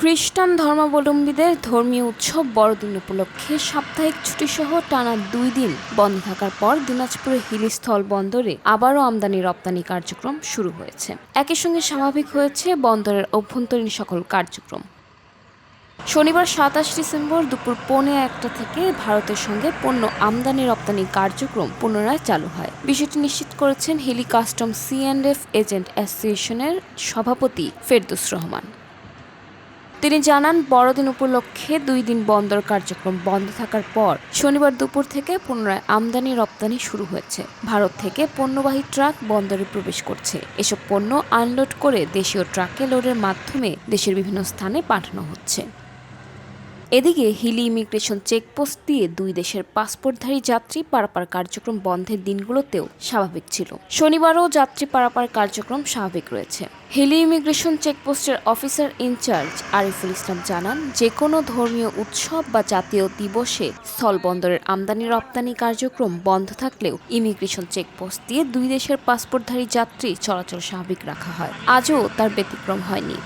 খ্রিস্টান ধর্মাবলম্বীদের ধর্মীয় উৎসব বড়দিন উপলক্ষে সাপ্তাহিক ছুটিসহ টানা 2 দিন বন্ধ থাকার পর দিনাজপুরের হিলি স্থল বন্দরে আবারও আমদানি রপ্তানি কার্যক্রম শুরু হয়েছে। একই সঙ্গে স্বাভাবিক হয়েছে বন্দরের অভ্যন্তরীণ সকল কার্যক্রম। শনিবার 27 ডিসেম্বর দুপুর 1:15 থেকে ভারতের সঙ্গে পণ্য আমদানি রপ্তানি কার্যক্রম পুনরায় চালু হয়। বিষয়টি নিশ্চিত করেছেন হিলি কাস্টম C&F এজেন্ট অ্যাসোসিয়েশনের সভাপতি ফেরদৌস রহমান। তিনি জানান, বড়দিন উপলক্ষে 2 দিন বন্দর কার্যক্রম বন্ধ থাকার পর শনিবার দুপুর থেকে পুনরায় আমদানি রপ্তানি শুরু হয়েছে। ভারত থেকে পণ্যবাহী ট্রাক বন্দরে প্রবেশ করছে। এসব পণ্য আনলোড করে দেশীয় ট্রাকে লোডের মাধ্যমে দেশের বিভিন্ন স্থানে পাঠানো হচ্ছে। এদিকে হিলি ইমিগ্রেশন চেকপোস্ট দিয়ে 2 দেশের পাসপোর্টধারী যাত্রী পারাপার কার্যক্রম বন্ধের দিনগুলোতেও স্বাভাবিক ছিল। শনিবারও যাত্রী পারাপার কার্যক্রম স্বাভাবিক রয়েছে। হিলি ইমিগ্রেশন চেকপোস্টের অফিসার ইনচার্জ আরিফুল ইসলাম জানান, যে কোনো ধর্মীয় উৎসব বা জাতীয় দিবসে স্থলবন্দরের আমদানি রপ্তানি কার্যক্রম বন্ধ থাকলেও ইমিগ্রেশন চেকপোস্ট দিয়ে 2 দেশের পাসপোর্টধারী যাত্রী চলাচল স্বাভাবিক রাখা হয়। আজও তার ব্যতিক্রম হয়নি।